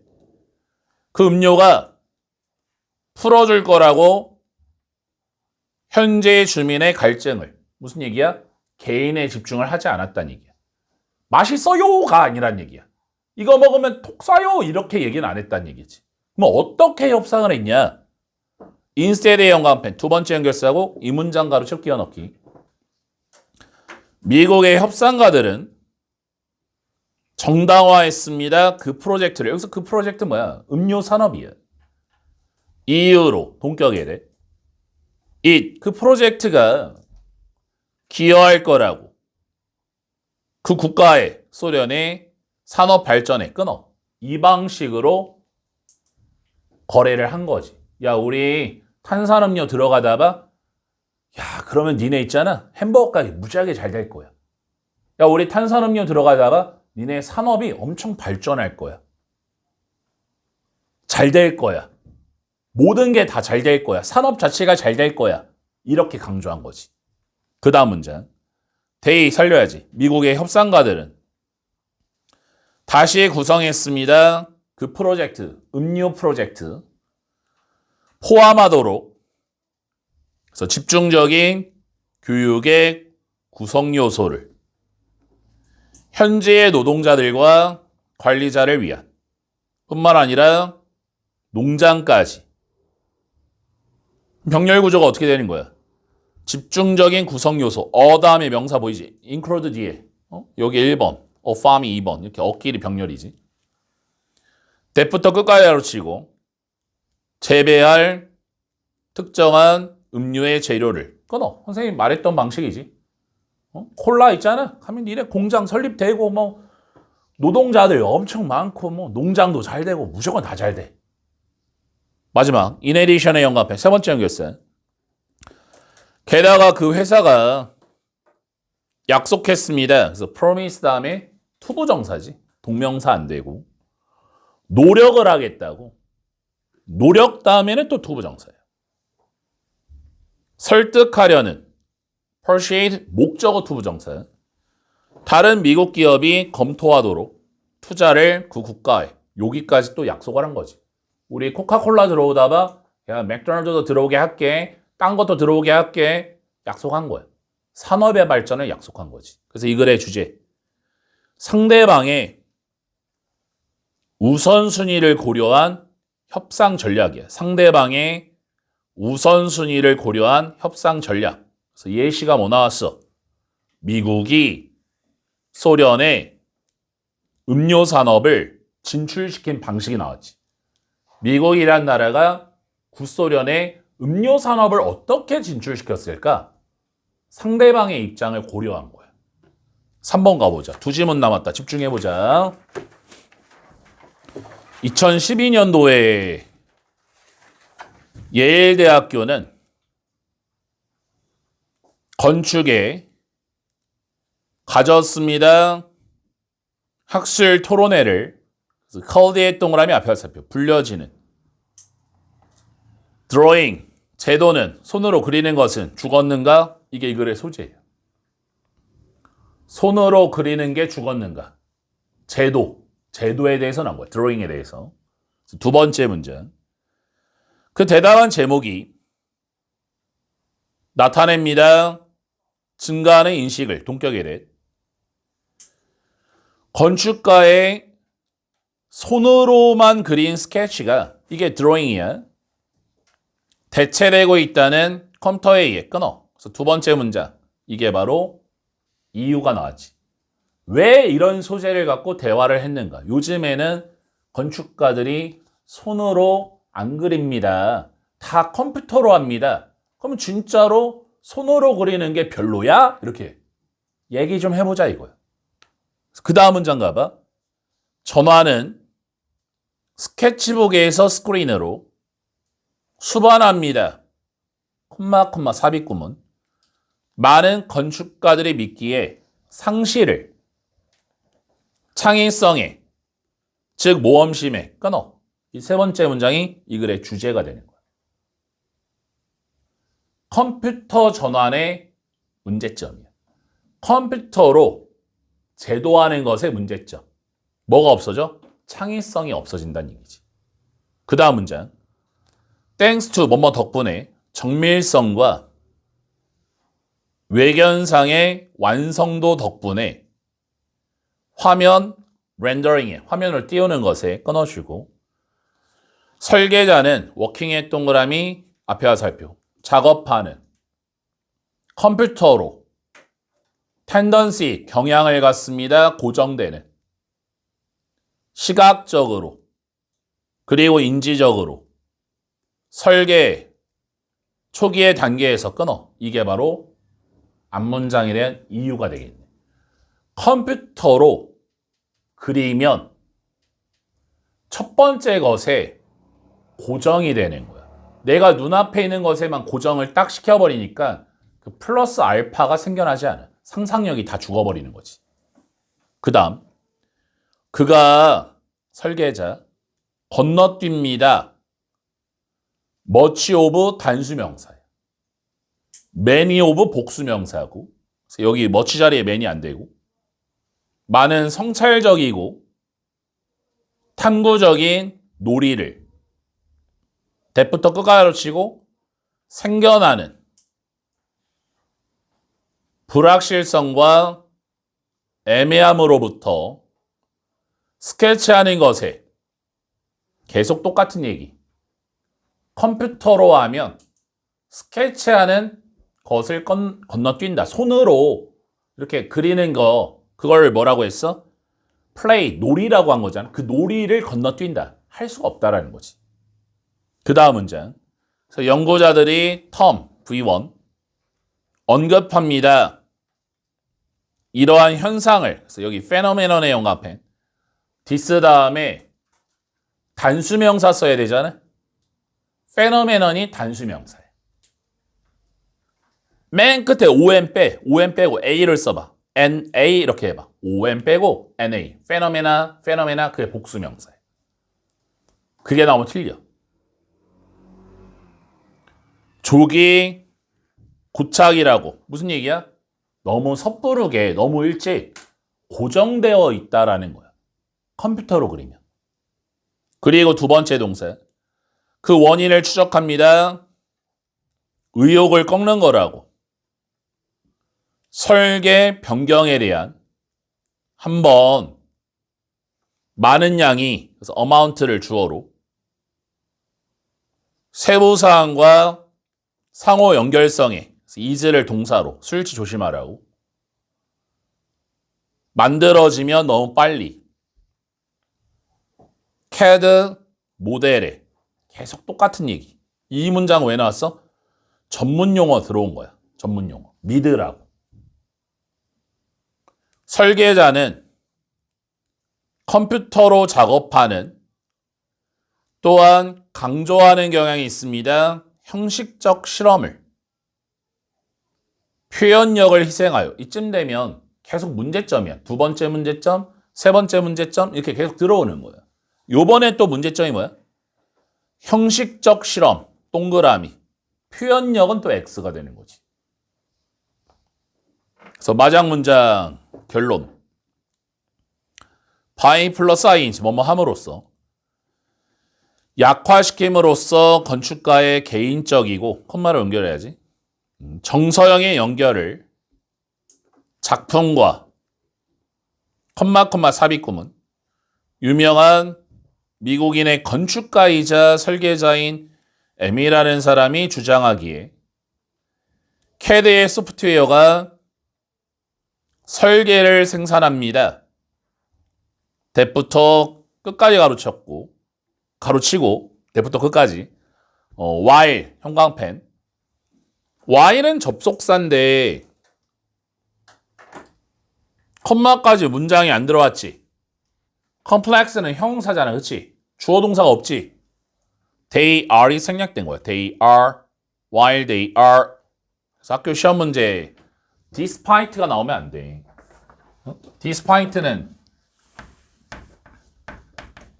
그 음료가 풀어줄 거라고 현재 주민의 갈증을 무슨 얘기야? 개인에 집중을 하지 않았다는 얘기야. 맛있어요가 아니란 얘기야. 이거 먹으면 톡 쏴요 이렇게 얘기는 안 했다는 얘기지. 그럼 어떻게 협상을 했냐? 인스테드의 영광펜 두 번째 연결사고 이 문장 가로쳐 끼워넣기. 미국의 협상가들은 정당화했습니다. 그 프로젝트를. 여기서 그 프로젝트 뭐야? 음료 산업이야. 이유로 동격에 대해 그 프로젝트가 기여할 거라고 그 국가의 소련의 산업 발전에 끊어. 이 방식으로 거래를 한 거지. 야, 우리 탄산음료 들어가다가 야, 그러면 니네 있잖아. 햄버거 가게 무지하게 잘 될 거야. 야, 우리 탄산음료 들어가다가 니네 산업이 엄청 발전할 거야. 잘 될 거야. 모든 게 다 잘 될 거야. 산업 자체가 잘 될 거야. 이렇게 강조한 거지. 그 다음 문장. 대의 살려야지. 미국의 협상가들은 다시 구성했습니다. 그 프로젝트, 음료 프로젝트. 포함하도록 그래서 집중적인 교육의 구성 요소를 현재의 노동자들과 관리자를 위한 뿐만 아니라 농장까지 병렬 구조가 어떻게 되는 거야? 집중적인 구성 요소 다음에 명사 보이지? include 뒤에 여기 1번 farm이 2번 이렇게 어끼리 병렬이지. 대부터 끝까지 가로치고 재배할 특정한 음료의 재료를 끊어. 선생님이 말했던 방식이지. 콜라 있잖아. 하면 니네 공장 설립되고 뭐 노동자들 엄청 많고 뭐 농장도 잘 되고 무조건 다 잘 돼. 마지막 인에디션의 영감편 세 번째 연결선. 게다가 그 회사가 약속했습니다. 그래서 promise 다음에 투부정사지. 동명사 안 되고. 노력을 하겠다고. 노력 다음에는 또 투부정사예요. 설득하려는 persuade 목적어 투부정사. 다른 미국 기업이 검토하도록 투자를 그 국가에 여기까지 또 약속을 한 거지. 우리 코카콜라 들어오다가 야 맥도날드도 들어오게 할게. 딴 것도 들어오게 할게. 약속한 거야. 산업의 발전을 약속한 거지. 그래서 이 글의 주제. 상대방의 우선순위를 고려한 협상 전략이야. 상대방의 우선순위를 고려한 협상 전략. 그래서 예시가 뭐 나왔어? 미국이 소련의 음료 산업을 진출시킨 방식이 나왔지. 미국이란 나라가 구소련의 음료 산업을 어떻게 진출시켰을까? 상대방의 입장을 고려한 거야. 3번 가보자. 두 지문 남았다. 집중해보자. 2012년도에 예일대학교는 건축에 가졌습니다. 학술 토론회를 컬디의 동그라미 앞에 살펴 불려지는 드로잉, 제도는 손으로 그리는 것은 죽었는가? 이게 이 글의 소재예요. 손으로 그리는 게 죽었는가? 제도에 대해서 나온 거야. 드로잉에 대해서. 두 번째 문제. 그 대담한 제목이 나타냅니다. 증가하는 인식을 동격에 대해 건축가의 손으로만 그린 스케치가 이게 드로잉이야. 대체되고 있다는 컴퓨터에 의해 끊어. 그래서 두 번째 문장. 이게 바로 이유가 나왔지. 왜 이런 소재를 갖고 대화를 했는가? 요즘에는 건축가들이 손으로 안 그립니다. 다 컴퓨터로 합니다. 그럼 진짜로 손으로 그리는 게 별로야? 이렇게 얘기 좀 해보자 이거야. 그 다음 문장 가봐. 전화는 스케치북에서 스크린으로 수반합니다. 콤마 삽입구문. 많은 건축가들이 믿기에 상실을 창의성에 즉 모험심에 끊어. 이 세 번째 문장이 이 글의 주제가 되는 거야. 컴퓨터 전환의 문제점이야. 컴퓨터로 제도하는 것의 문제점. 뭐가 없어져? 창의성이 없어진다는 얘기지. 그 다음 문장. Thanks to 뭐뭐 덕분에 정밀성과 외견상의 완성도 덕분에 화면 렌더링에 화면을 띄우는 것에 끊어주고 설계자는 워킹의 동그라미 앞에 화살표 작업하는 컴퓨터로 텐던시 경향을 갖습니다. 고정되는 시각적으로 그리고 인지적으로 설계 초기의 단계에서 끊어. 이게 바로 앞문장에 대한 이유가 되겠네. 컴퓨터로 그리면 첫 번째 것에 고정이 되는 거야. 내가 눈앞에 있는 것에만 고정을 딱 시켜버리니까 그 플러스 알파가 생겨나지 않아. 상상력이 다 죽어버리는 거지. 그 다음 그가 설계자 건너뜁니다. much of 단수명사야. many of 복수명사고 여기 much 자리에 many 안 되고 많은 성찰적이고 탐구적인 놀이를 대부터 끝까지로 치고 생겨나는 불확실성과 애매함으로부터 스케치하는 것에 계속 똑같은 얘기. 컴퓨터로 하면 스케치하는 것을 건너뛴다. 손으로 이렇게 그리는 거 그걸 뭐라고 했어? 플레이, 놀이라고 한 거잖아. 그 놀이를 건너뛴다. 할 수가 없다라는 거지. 그 다음 문장. 그래서 연구자들이 term, V1 언급합니다. 이러한 현상을 그래서 여기 phenomenon에 영합한 this 다음에 단수명사 써야 되잖아. phenomenon이 단수명사야. 맨 끝에 OM 빼고 A를 써봐. NA 이렇게 해봐. OM 빼고 NA. 페노메나 그게 복수명사예요. 그게 나오면 틀려. 조기 고착이라고. 무슨 얘기야? 너무 섣부르게 너무 일찍 고정되어 있다라는 거야. 컴퓨터로 그리면. 그리고 두 번째 동사. 그 원인을 추적합니다. 의욕을 꺾는 거라고. 설계 변경에 대한 한번 많은 양이 그래서 amount를 주어로 세부사항과 상호 연결성에 is를 동사로 술지 조심하라고. 만들어지면 너무 빨리. CAD 모델에 계속 똑같은 얘기. 이 문장 왜 나왔어? 전문 용어 들어온 거야. 전문 용어. 미드라고. 설계자는 컴퓨터로 작업하는 또한 강조하는 경향이 있습니다. 형식적 실험을. 표현력을 희생하여. 이쯤 되면 계속 문제점이야. 두 번째 문제점, 세 번째 문제점 이렇게 계속 들어오는 거야. 요번에 또 문제점이 뭐야? 형식적 실험, 동그라미. 표현력은 또 X가 되는 거지. 그래서 마장 문장 결론. by 플러스 ing 뭐뭐 함으로써 약화시킴으로써 건축가의 개인적이고 콤마를 연결해야지. 정서형의 연결을 작품과 콤마 삽입구문 유명한 미국인의 건축가이자 설계자인 M이라는 사람이 주장하기에 CAD의 소프트웨어가 설계를 생산합니다. 대부터 끝까지 가로치고 대부터 끝까지 while 형광펜 while은 접속사인데 컴마까지 문장이 안 들어왔지. complex는 형용사잖아. 그치? 주어 동사가 없지. They are이 생략된 거야. They are, while they are. 그래서 학교 시험 문제 despite가 나오면 안 돼. despite는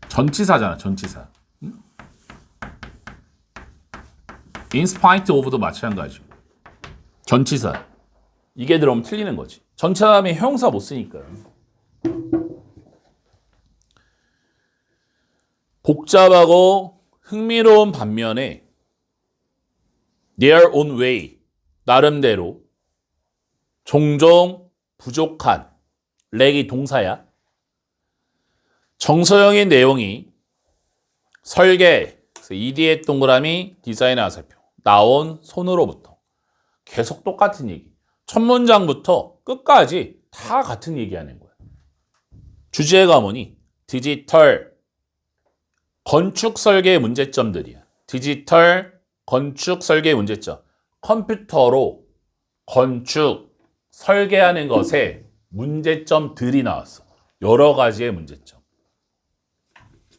전치사잖아. 전치사. in spite of도 마찬가지고. 전치사. 이게 들어오면 틀리는 거지. 전치사 다음에 형용사 못 쓰니까. 복잡하고 흥미로운 반면에 their own way, 나름대로 종종 부족한, 렉이 동사야. 정서형의 내용이 설계, ED의 동그라미, 디자인 화살표, 나온 손으로부터 계속 똑같은 얘기. 첫 문장부터 끝까지 다 같은 얘기하는 거야. 주제가 뭐니? 디지털, 건축 설계의 문제점들이야. 디지털, 건축 설계의 문제점. 컴퓨터로 건축, 설계하는 것에 문제점들이 나왔어. 여러 가지의 문제점.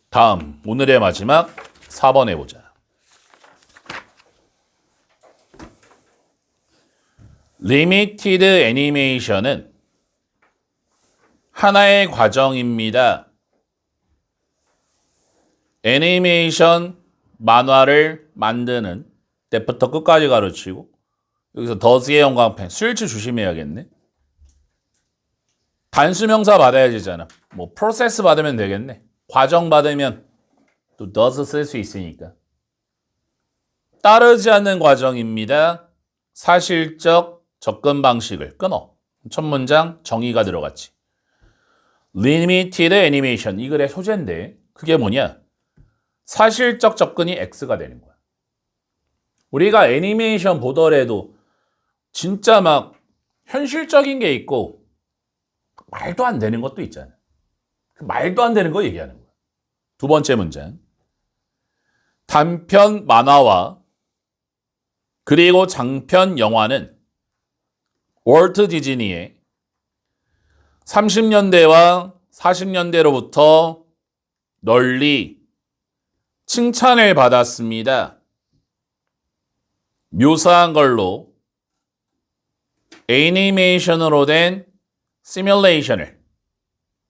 다음, 오늘의 마지막 4번 해보자. 리미티드 애니메이션은 하나의 과정입니다. 애니메이션 만화를 만드는 때부터 끝까지 가르치고 여기서 더스의 형광펜 수일치 조심해야겠네. 단수명사 받아야 되잖아. 뭐 프로세스 받으면 되겠네. 과정 받으면 또 does 쓸 수 있으니까. 따르지 않는 과정입니다. 사실적 접근 방식을 끊어. 첫 문장 정의가 들어갔지. Limited Animation 이 글의 소재인데 그게 뭐냐? 사실적 접근이 X가 되는 거야. 우리가 애니메이션 보더라도 진짜 막 현실적인 게 있고 말도 안 되는 것도 있잖아. 그 말도 안 되는 거 얘기하는 거야. 두 번째 문장. 단편 만화와 그리고 장편 영화는 월트 디즈니의 30년대와 40년대로부터 널리 칭찬을 받았습니다. 묘사한 걸로 애니메이션으로 된 시뮬레이션을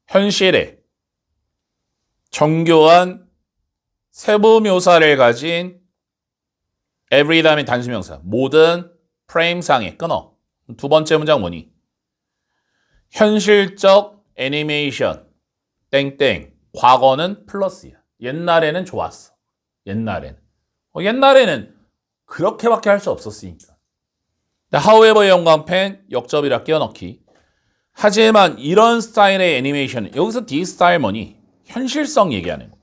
현실에 정교한 세부 묘사를 가진 every 다음에 단수명사 모든 프레임상에 끊어. 두 번째 문장 뭐니? 현실적 애니메이션 땡땡 과거는 플러스야. 옛날에는 좋았어. 옛날에는 그렇게밖에 할 수 없었으니까. however 영광펜 역접이라 끼워넣기. 하지만 이런 스타일의 애니메이션 여기서 D 스타일 뭐니? 현실성 얘기하는 거.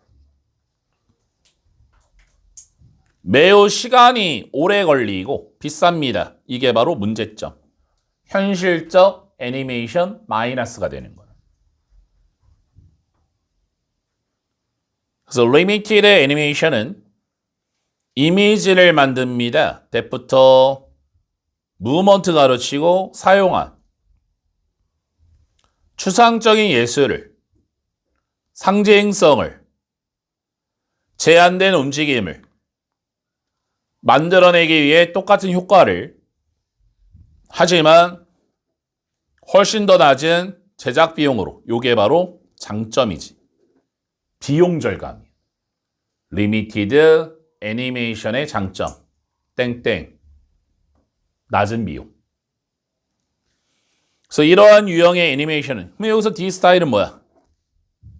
매우 시간이 오래 걸리고 비쌉니다. 이게 바로 문제점. 현실적 애니메이션 마이너스가 되는 거예요. 그래서 limited 애니메이션은 이미지를 만듭니다. 때부터 무브먼트 가르치고 사용한 추상적인 예술을 상징성을 제한된 움직임을 만들어내기 위해 똑같은 효과를 하지만 훨씬 더 낮은 제작 비용으로 요게 바로 장점이지. 비용 절감이야. 리미티드 애니메이션의 장점 땡땡 낮은 비용. 그래서 이러한 유형의 애니메이션은 그럼 여기서 D 스타일은 뭐야?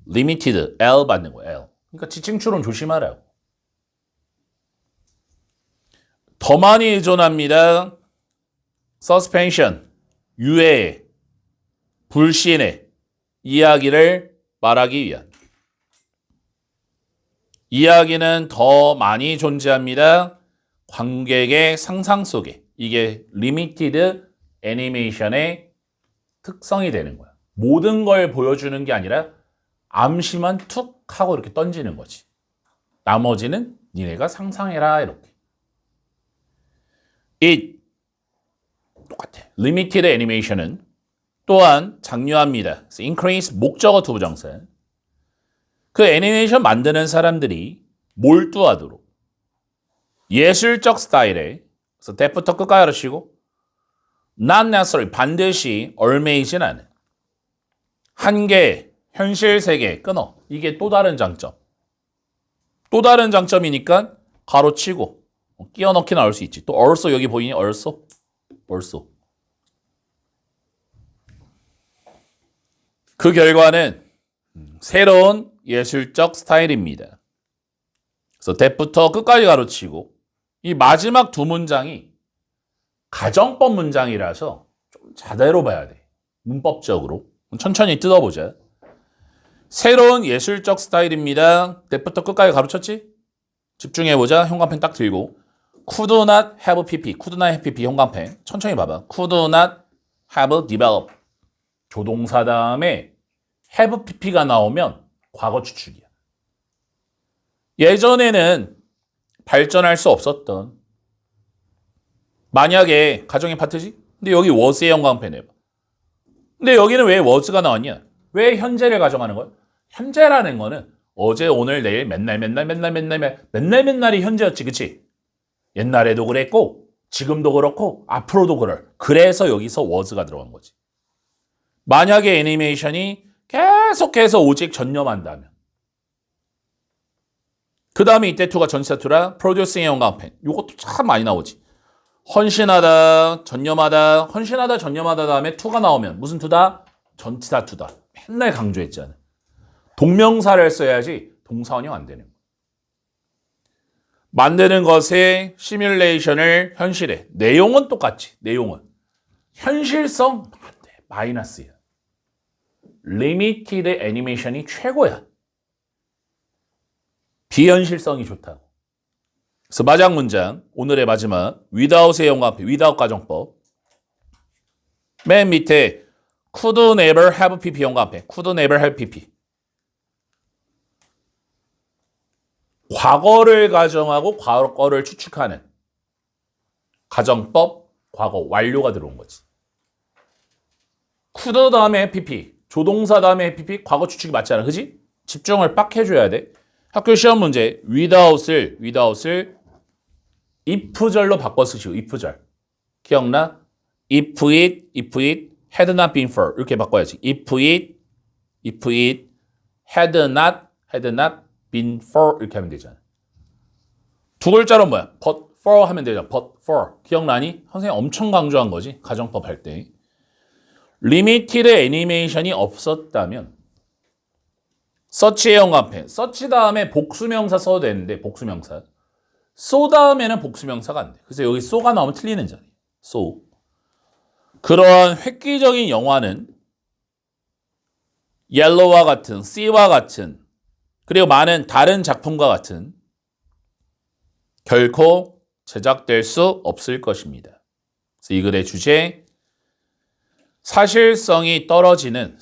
리미티드 L 받는 거야. L. 그러니까 지칭추론 조심하라고. 더 많이 의존합니다. 서스펜션 유해에 불신의 이야기를 말하기 위한. 이야기는 더 많이 존재합니다. 관객의 상상 속에. 이게 리미티드 애니메이션의 특성이 되는 거야. 모든 걸 보여주는 게 아니라 암시만 툭 하고 이렇게 던지는 거지. 나머지는 니네가 상상해라 이렇게. 똑같아. 리미티드 애니메이션은 또한 장려합니다. increase 목적어 두 부정사. 그 애니메이션 만드는 사람들이 몰두하도록 예술적 스타일에 그래서 대부터 끝까지 하시고 not necessarily 반드시 얽매이진 않은 한계 현실 세계 끊어. 이게 또 다른 장점. 또 다른 장점이니까 가로치고 끼워 넣기 나올 수 있지. 또 also 여기 보이니? also. 그 결과는 새로운 예술적 스타일입니다. 그래서 대부터 끝까지 가로치고 이 마지막 두 문장이 가정법 문장이라서 좀 제대로 봐야 돼. 문법적으로. 천천히 뜯어보자. 새로운 예술적 스타일입니다. 대부터 끝까지 가로쳤지? 집중해보자. 형광펜 딱 들고. Could not have PP. Could not have PP. 형광펜. 천천히 봐봐. Could not have developed. 조동사 다음에 have PP가 나오면 과거 추측이야. 예전에는 발전할 수 없었던 만약에 가정의 파트지? 근데 여기 was의 형광펜 해봐. 근데 여기는 왜 was가 나왔냐? 왜 현재를 가정하는 거야? 현재라는 거는 어제, 오늘, 내일 맨날이 현재였지, 그치? 옛날에도 그랬고 지금도 그렇고 앞으로도 그럴. 그래서 여기서 was가 들어간 거지. 만약에 애니메이션이 계속해서 오직 전념한다면 그 다음에 이때 투가 전치사 투라 프로듀싱의 형광펜. 이것도 참 많이 나오지. 헌신하다, 전념하다, 헌신하다, 전념하다 다음에 투가 나오면 무슨 투다? 전치사 투다. 맨날 강조했잖아. 동명사를 써야지 동사원형 안 되는 거야. 만드는 것의 시뮬레이션을 현실에. 내용은 똑같지. 내용은. 현실성 안 돼. 마이너스야. 리미티드 애니메이션이 최고야. 비현실성이 좋다고. 그래서 마지막 문장, 오늘의 마지막 without의 영어, without 가정법. 맨 밑에 could never have pp 영어 앞에 could never have pp. 과거를 가정하고 과거를 추측하는 가정법, 과거 완료가 들어온 거지. could 다음에 pp, 조동사 다음에 pp, 과거 추측이 맞지 않아, 그지? 집중을 빡 해줘야 돼. 학교 시험 문제 without을 if절로 바꿔 쓰시고 if절. 기억나? if it had not been for 이렇게 바꿔야지. if it if it had not been for 이렇게 하면 되잖아. 두 글자로 뭐야? but for 하면 되죠. but for. 기억나니? 선생님 엄청 강조한 거지. 가정법 할 때. 리미티드 애니메이션이 없었다면 서치의 영감패. 서치 다음에 복수명사 써도 되는데 복수명사. so 다음에는 복수명사가 안 돼. 그래서 여기 so가 나오면 틀리는 자리. so. 그러한 획기적인 영화는 옐로우와 같은, 씨와 같은, 그리고 많은 다른 작품과 같은 결코 제작될 수 없을 것입니다. 그래서 이 글의 주제, 사실성이 떨어지는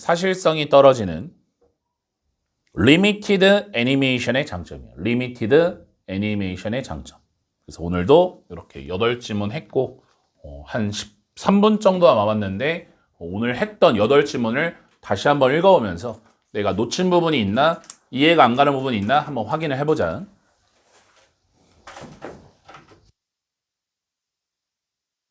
리미티드 애니메이션의 장점이에요. 리미티드 애니메이션의 장점. 그래서 오늘도 이렇게 8질문 했고 한 13분 정도 남았는데 오늘 했던 8질문을 다시 한번 읽어보면서 내가 놓친 부분이 있나, 이해가 안 가는 부분이 있나 한번 확인을 해보자.